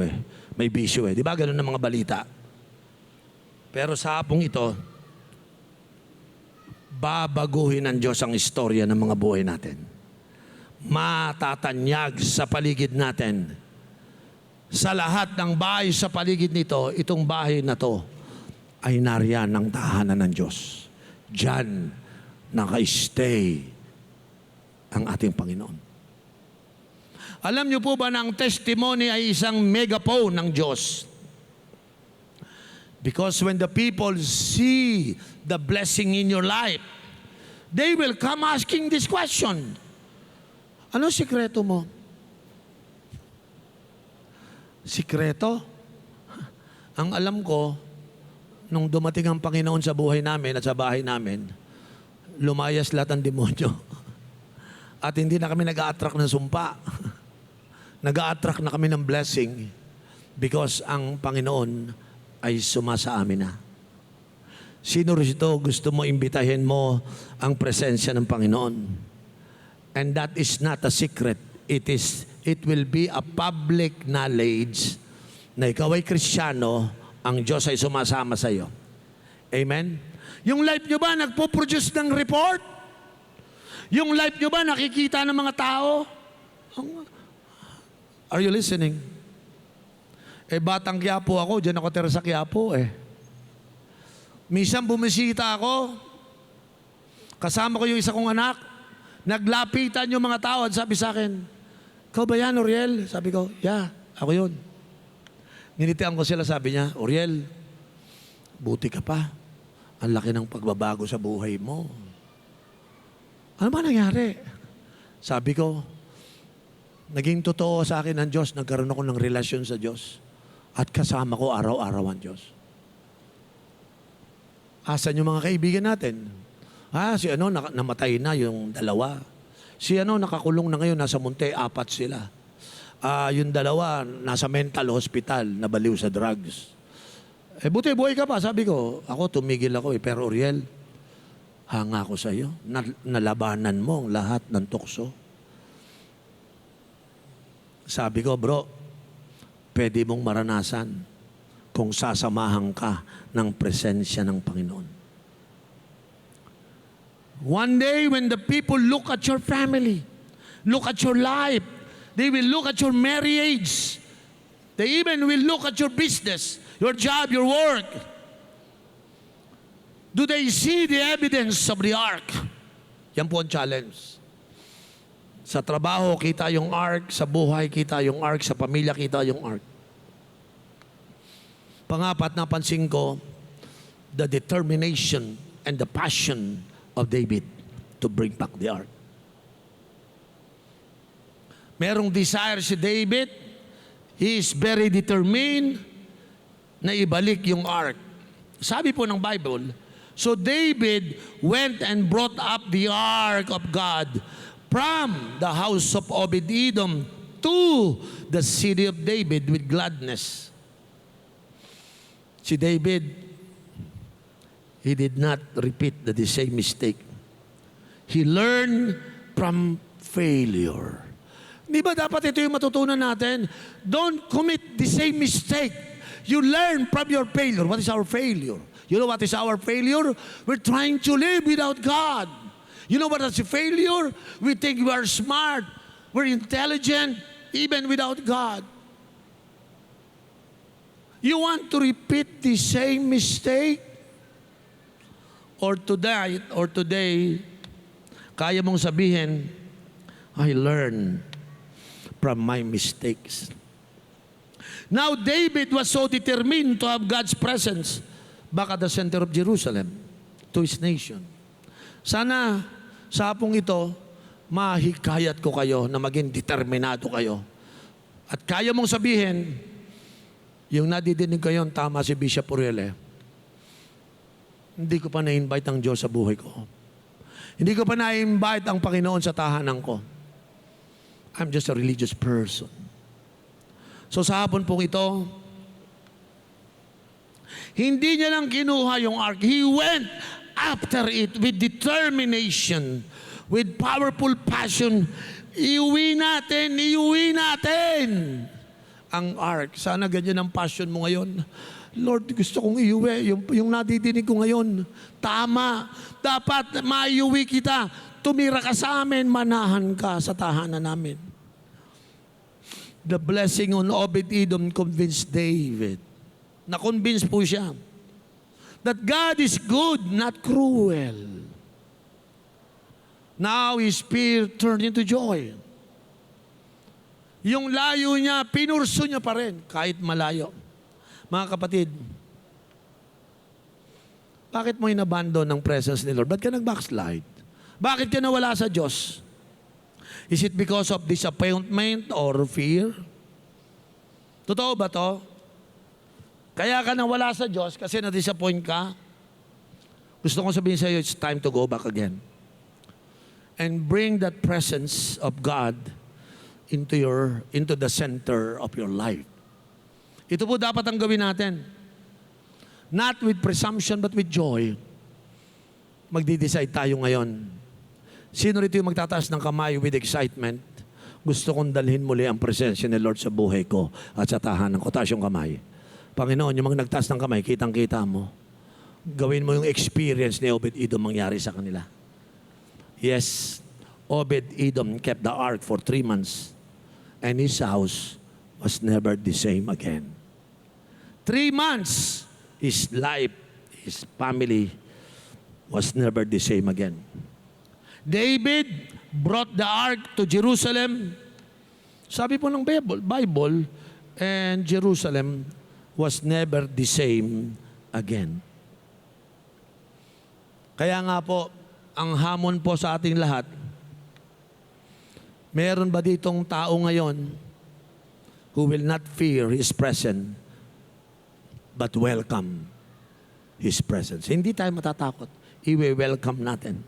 may bisyo Di ba ganun ang mga balita? Pero sa hapong ito, babaguhin ng Diyos ang istorya ng mga buhay natin. Matatanyag sa paligid natin. Sa lahat ng bahay sa paligid nito, itong bahay na to ay nariyan ng tahanan ng Diyos. Diyan naka-stay ang ating Panginoon. Alam niyo po ba na ang testimony ay isang megaphone ng Diyos? Because when the people see the blessing in your life, they will come asking this question. Ano sikreto mo? Sikreto? Ang alam ko, nung dumating ang Panginoon sa buhay namin at sa bahay namin, lumayas lahat ang demonyo. At hindi na kami nag-a-attract ng sumpa. Nag-a-attract na kami ng blessing because ang Panginoon ay sumasa amin na. Sino rito gusto mo imbitahin mo ang presensya ng Panginoon? And that is not a secret. It will be a public knowledge na ikaw ay Kristiyano, ang Diyos ay sumasama sa iyo. Amen? Yung life nyo ba nagpo-produce ng report? Yung life nyo ba nakikita ng mga tao? Are you listening? Batang Quiapo ako, dyan ako tira sa Quiapo Minsan bumisita ako, kasama ko yung isa kong anak, naglapitan yung mga tao at sabi sa akin, ikaw ba yan, Uriel? Sabi ko, yeah, ako yun. Nginitian ko sila, sabi niya, Uriel, buti ka pa. Ang laki ng pagbabago sa buhay mo. Ano ba nangyari? Sabi ko, naging totoo sa akin ng Diyos, nagkaroon ako ng relasyon sa Diyos. At kasama ko araw-araw ang Diyos. Asan yung mga kaibigan natin? Si namatay na yung dalawa. Si nakakulong na ngayon, nasa Monte, 4 sila. Yung dalawa, nasa mental hospital, nabaliw sa drugs. Buti, buhay ka pa. Sabi ko, ako tumigil ako pero Uriel, hanga ko sa iyo. Nalabanan mo ang lahat ng tukso. Sabi ko, bro, pwede mong maranasan kung sasamahan ka ng presensya ng Panginoon. One day when the people look at your family, look at your life, they will look at your marriage, they even will look at your business, your job, your work. Do they see the evidence of the ark? Yan po ang challenge. Sa trabaho, kita yung ark. Sa buhay, kita yung ark. Sa pamilya, kita yung ark. Pangapat, napansin ko, the determination and the passion of David to bring back the ark. Merong desire si David. He is very determined na ibalik yung ark. Sabi po ng Bible, so David went and brought up the ark of God from the house of Obed-Edom to the city of David with gladness. Si David, he did not repeat the same mistake. He learned from failure. Di ba dapat ito yung matutunan natin? Don't commit the same mistake. You learn from your failure. What is our failure? You know what is our failure? We're trying to live without God. You know what is a failure? We think we are smart, we're intelligent, even without God. You want to repeat the same mistake? Or today, kaya mong sabihin, I learned from my mistakes. Now David was so determined to have God's presence back at the center of Jerusalem to his nation. Sana sa hapong ito, mahikayat ko kayo na maging determinado kayo. At kaya mong sabihin, yung nadidinig kayo, tama si Bishop Uriel hindi ko pa na-invite ang Diyos sa buhay ko. Hindi ko pa na-invite ang Panginoon sa tahanan ko. I'm just a religious person. So sa hapon pong ito, hindi niya lang kinuha yung ark. He went after it with determination, with powerful passion. Iuwi natin ang ark. Sana ganyan ang passion mo ngayon. Lord, gusto kong iuwi. Yung nadidinig ko ngayon, tama. Dapat maiuwi kita. Tumira ka sa amin, manahan ka sa tahanan namin. The blessing on Obed-Edom convinced David. Na-convince po siya that God is good, not cruel. Now his fear turned into joy. Yung layo niya, pinurso niya pa rin, kahit malayo. Mga kapatid, bakit mo inabandon ng presence ni Lord? Ba't ka nag-backslide? Bakit ka nawala sa Diyos? Is it because of disappointment or fear? Totoo ba to? Kaya ka nawala sa Diyos kasi na-disappoint ka? Gusto kong sabihin sa iyo, it's time to go back again. And bring that presence of God into the center of your life. Ito po dapat ang gawin natin. Not with presumption, but with joy. Magdi-decide tayo ngayon. Sino rito yung magtataas ng kamay with excitement? Gusto kong dalhin muli ang presensya ni Lord sa buhay ko at sa tahanan ko. Taas yung kamay. Panginoon, yung mga nagtaas ng kamay, kitang-kita mo. Gawin mo yung experience ni Obed-Edom mangyari sa kanila. Yes, Obed-Edom kept the ark for 3 months and his house was never the same again. 3 months, his life, his family was never the same again. David brought the ark to Jerusalem. Sabi po ng Bible, and Jerusalem was never the same again. Kaya nga po, ang hamon po sa ating lahat, meron ba ditong tao ngayon who will not fear His presence but welcome His presence? Hindi tayo matatakot. I-welcome natin.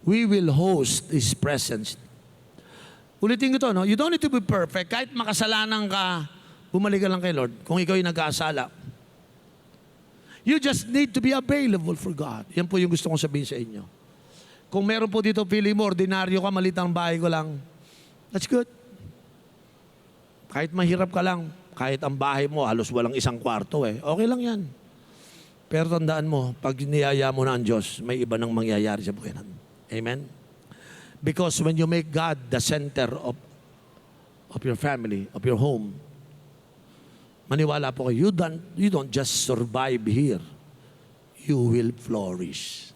We will host His presence. Ulitin ko ito, no? You don't need to be perfect. Kahit makasalanan ka, bumalik ka lang kay Lord kung ikaw ay nag-aasala. You just need to be available for God. Yan po yung gusto kong sabihin sa inyo. Kung meron po dito, feeling mo, ordinaryo ka, maliit ang bahay ko lang, that's good. Kahit mahirap ka lang, kahit ang bahay mo, halos walang isang kwarto okay lang yan. Pero tandaan mo, pag niyaya mo na ang Diyos, may iba nang mangyayari sa buhay natin. Amen? Because when you make God the center of your family, of your home, maniwala po kayo, you don't just survive here. You will flourish.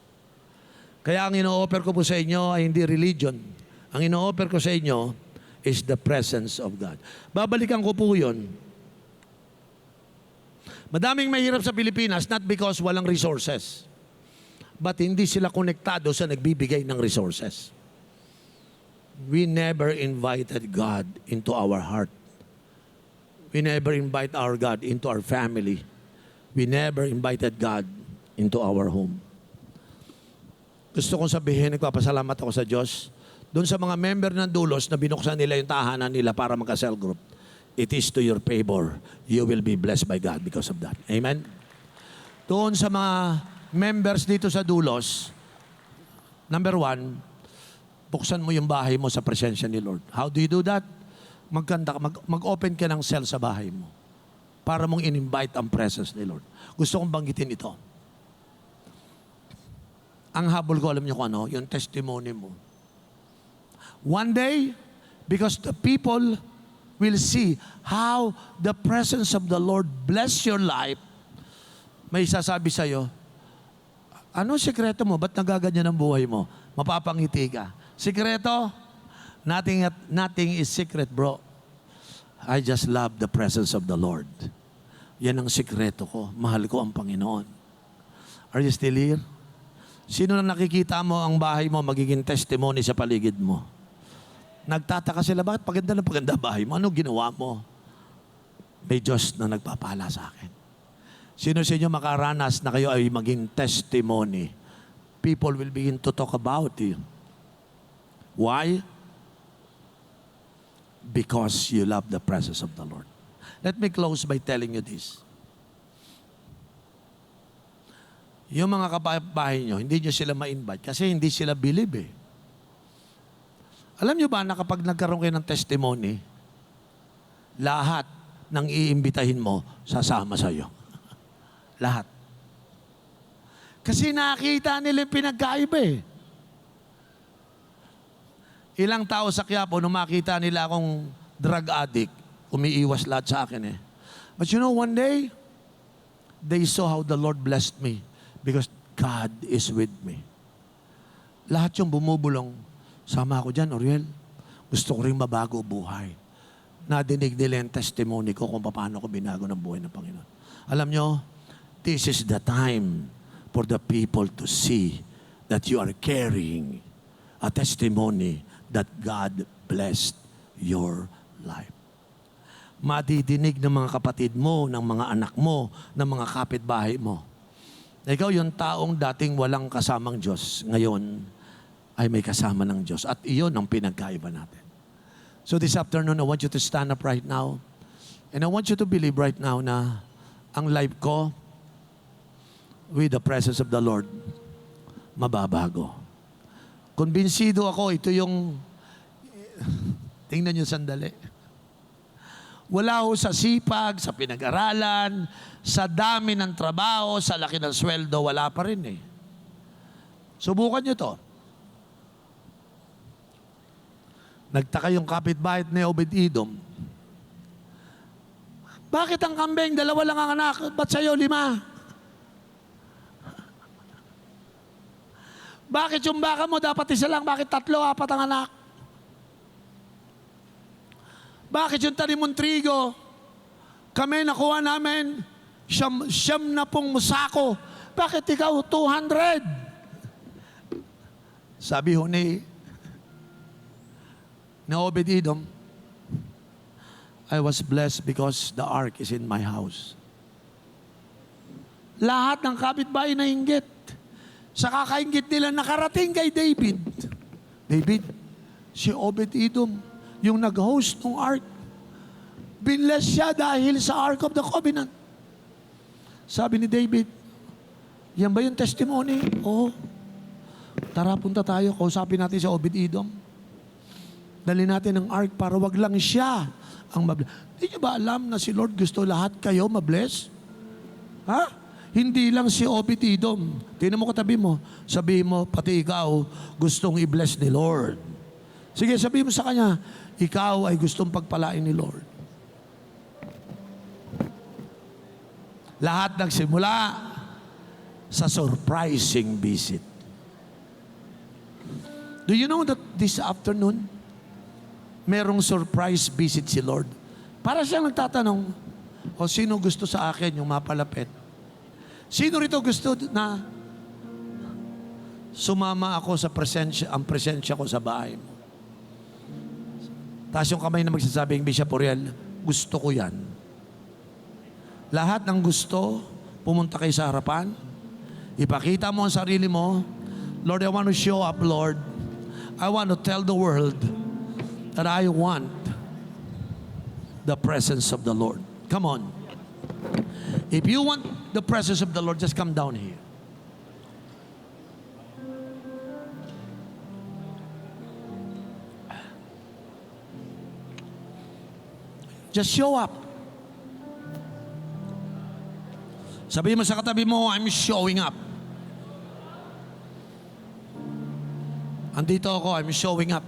Kaya ang ino-offer ko po sa inyo ay hindi religion. Ang ino-offer ko sa inyo is the presence of God. Babalikan ko po yun. Madaming mahirap sa Pilipinas, not because walang resources, but hindi sila konektado sa nagbibigay ng resources. We never invited God into our heart. We never invite our God into our family. We never invited God into our home. Gusto kong sabihin, nagpapasalamat ako sa Diyos doon sa mga member ng Dulos na binuksan nila yung tahanan nila para magka-cell group. It is to your favor. You will be blessed by God because of that. Amen? Doon sa mga members dito sa Dulos, number 1, buksan mo yung bahay mo sa presensya ni Lord. How do you do that? Mag-open ka ng cell sa bahay mo para mong in-invite ang presence ni Lord. Gusto kong banggitin ito. Ang habol ko, alam niyo kung ano, yung testimony mo. One day, because the people will see how the presence of the Lord bless your life, may sasabi sa'yo, ano sikreto mo? Ba't nagaganyan ang buhay mo? Mapapangiti ka. Sikreto? Nothing is secret, bro. I just love the presence of the Lord. Yan ang sikreto ko. Mahal ko ang Panginoon. Are you still here? Sino na nakikita mo ang bahay mo magiging testimony sa paligid mo? Nagtataka sila, bakit paganda bahay mo? Ano ginawa mo? May Diyos na nagpapala sa akin. Sino sa inyo makaranas na kayo ay maging testimony? People will begin to talk about you. Why? Because you love the presence of the Lord. Let me close by telling you this. Yung mga kapitbahay nyo, hindi nyo sila ma-invite kasi hindi sila believe Alam nyo ba na kapag nagkaroon kayo ng testimony, lahat ng iimbitahin mo, sasama sa'yo. Lahat. Kasi nakita nila yung pinagkaiba Ilang tao sa Quiapo, nung makita nila akong drug addict, umiiwas lahat sa akin But you know, one day, they saw how the Lord blessed me because God is with me. Lahat yung bumubulong, sama ako dyan, Oriel. Gusto ko rin mabago buhay. Nadinig nila yung testimony ko kung paano ko binago ng buhay ng Panginoon. Alam nyo, this is the time for the people to see that you are carrying a testimony that God blessed your life. Madidinig ng mga kapatid mo, ng mga anak mo, ng mga kapitbahay mo. Ikaw yung taong dating walang kasamang Diyos, ngayon ay may kasama ng Diyos. At iyon ang pinagkaiba natin. So this afternoon, I want you to stand up right now. And I want you to believe right now na ang life ko with the presence of the Lord mababago. Kumbinsido ako, ito yung tingnan nyo sandali. Wala ho sa sipag, sa pinag-aralan, sa dami ng trabaho, sa laki ng sweldo, wala pa rin Subukan nyo to. Nagtaka yung kapitbahay ni Obed-Edom. Bakit ang kambing, 2 lang ang anak? Ba't sa'yo 5? Bakit yung baka mo dapat 1 lang? Bakit 3, 4 ang anak? Bakit yung tanim mong trigo? Kami nakuha namin siyam na pong musako. Bakit ikaw 200? Sabi ho ni Obed-Edom, I was blessed because the ark is in my house. Lahat ng kapitbahay na inggit. Sa kakainggit nila nakarating kay David. David, si Obed-Edom, yung nag-host ng ark, binless siya dahil sa Ark of the Covenant. Sabi ni David, yan ba yung testimony? Oo. Tara, punta tayo. Kausapin natin si Obed-Edom. Dali natin ang ark para wag lang siya ang mabless. Hindi niyo ba alam na si Lord gusto lahat kayo mabless? Ha? Hindi lang si Obed-Edom. Tingnan mo katabi mo. Sabihin mo, pati ikaw, gustong i-bless ni Lord. Sige, sabihin mo sa kanya, ikaw ay gustong pagpalain ni Lord. Lahat nagsimula sa surprising visit. Do you know that this afternoon, merong surprise visit si Lord? Para siyang nagtatanong, sino gusto sa akin yung mapalapit? Sino rito gusto na sumama ako sa presensya ko sa bahay mo? Taas yung kamay na magsasabing, Bishop Oriel, gusto ko yan. Lahat ng gusto, pumunta kayo sa harapan, ipakita mo ang sarili mo, Lord, I want to show up, Lord. I want to tell the world that I want the presence of the Lord. Come on. If you want the presence of the Lord, just come down here. Just show up. Sabihin mo sa katabi mo, I'm showing up. Andito ako, I'm showing up.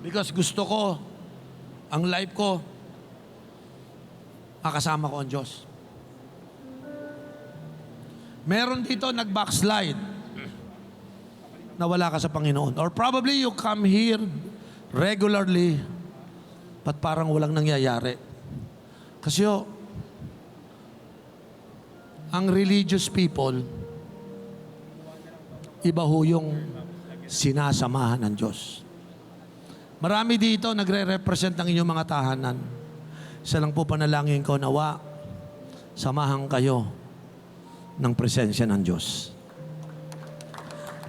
Because gusto ko, ang life ko, makasama ko ang Diyos. Meron dito nag-backslide na wala ka sa Panginoon. Or probably you come here regularly, but parang walang nangyayari. Kasi ang religious people, iba ho yung sinasamahan ng Diyos. Marami dito nagre-represent ng inyong mga tahanan. Isa lang po panalangin ko, nawa, samahan kayo ng presensya ng Diyos.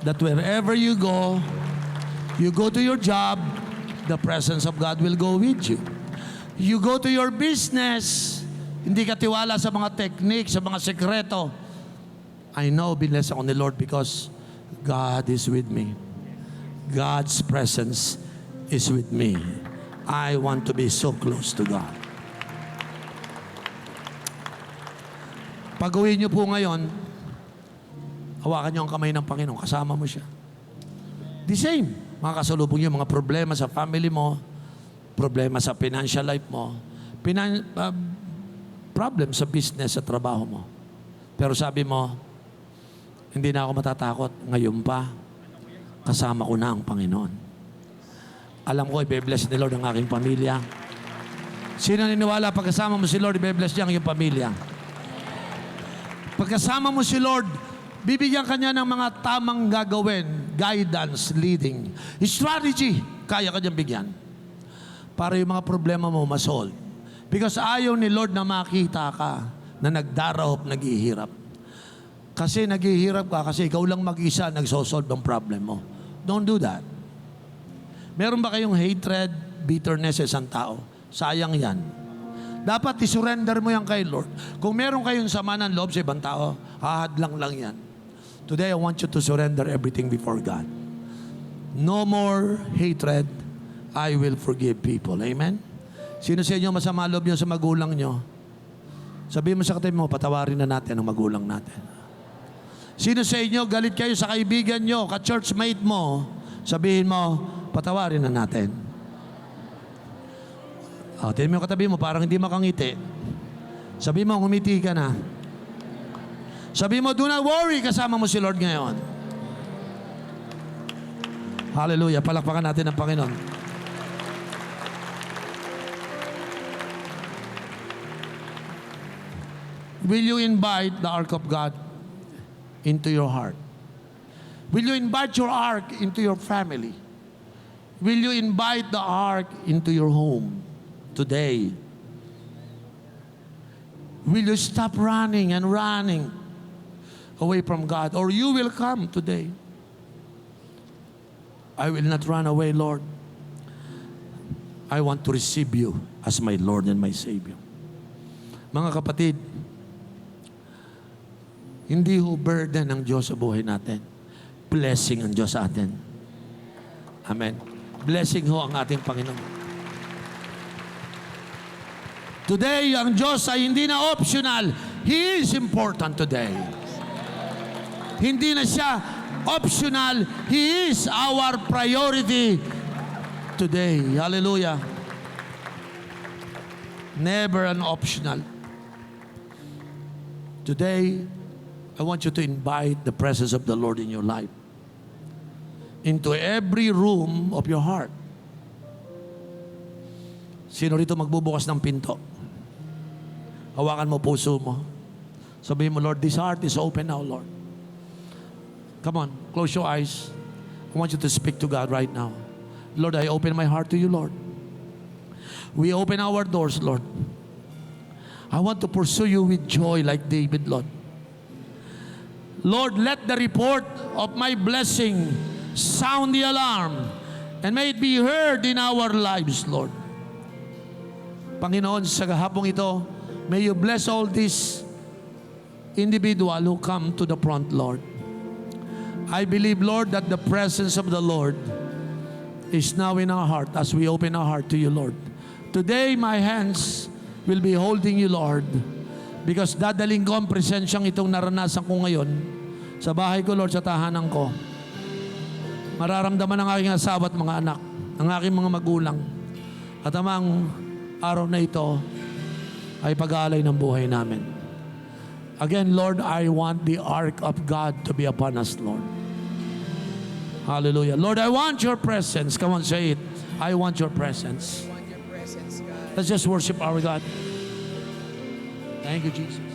That wherever you go to your job, the presence of God will go with you. You go to your business, hindi ka tiwala sa mga technique, sa mga sekreto. I know, binless ako ni Lord because God is with me. God's presence is with me. I want to be so close to God. Pag-uwi niyo po ngayon, hawakan niyo ang kamay ng Panginoon, kasama mo siya. The same. Mga kasalubong niyo, mga problema sa family mo, problema sa financial life mo, problem sa business, sa trabaho mo. Pero sabi mo, hindi na ako matatakot. Ngayon pa, kasama ko na ang Panginoon. Alam ko, i-bless ni Lord ang aking pamilya. Sino niniwala, pagkasama mo si Lord, i-bless niya ang iyong pamilya? Pagkasama mo si Lord, bibigyan ka niya ng mga tamang gagawin, guidance, leading, strategy, kaya ka niyang bigyan. Para yung mga problema mo masolve. Because ayaw ni Lord na makita ka na nagdarahop, naghihirap. Kasi naghihirap ka, kasi ikaw lang mag-isa nagsosolve ang problem mo. Don't do that. Meron ba kayong hatred, bitterness sa isang tao? Sayang yan. Dapat isurrender mo yan kay Lord. Kung meron kayong sama ng loob sa ibang tao, hahadlang lang yan. Today, I want you to surrender everything before God. No more hatred. I will forgive people. Amen? Sino sa inyo masama loob nyo sa magulang nyo? Sabihin mo sa katabi mo, patawarin na natin ang magulang natin. Sino sa inyo galit kayo sa kaibigan nyo, ka-churchmate mo, Sabihin mo, patawarin na natin. Tingnan mo yung katabi mo, parang hindi makangiti. Sabihin mo, ngumiti ka na. Sabihin mo, do not worry, kasama mo si Lord ngayon. Hallelujah, palakpakan natin ang Panginoon. Will you invite the ark of God into your heart? Will you invite your ark into your family? Will you invite the ark into your home today? Will you stop running and running away from God? Or you will come today. I will not run away, Lord. I want to receive you as my Lord and my Savior. Mga kapatid, hindi ho burden ng Diyos sa buhay natin. Blessing ang Diyos sa atin. Amen. Blessing ho ang ating Panginoon. Today, ang Diyos ay hindi na optional. He is important today. Hindi na siya optional. He is our priority today. Hallelujah. Never an optional. Today, I want you to invite the presence of the Lord in your life into every room of your heart. Sino rito magbubukas ng pinto? Hawakan mo puso mo. Sabihin mo, Lord, this heart is open now, Lord. Come on, close your eyes. I want you to speak to God right now. Lord, I open my heart to you, Lord. We open our doors, Lord. I want to pursue you with joy like David, Lord. Lord, let the report of my blessing sound the alarm and may it be heard in our lives, Lord. Panginoon, sa hapong ito, may you bless all these individual who come to the front, Lord. I believe, Lord, that the presence of the Lord is now in our heart as we open our heart to you, Lord. Today, my hands will be holding you, Lord, because dadaling ko ang presensyang itong naranasan ko ngayon sa bahay ko, Lord, sa tahanan ko. Mararamdaman ng aking asawa at mga anak, ng aking mga magulang. At amang araw na ito ay pag-aalay ng buhay namin. Again, Lord, I want the ark of God to be upon us, Lord. Hallelujah. Lord, I want your presence. Come on, say it. I want your presence. I want your presence, God. Let's just worship our God. Thank you, Jesus.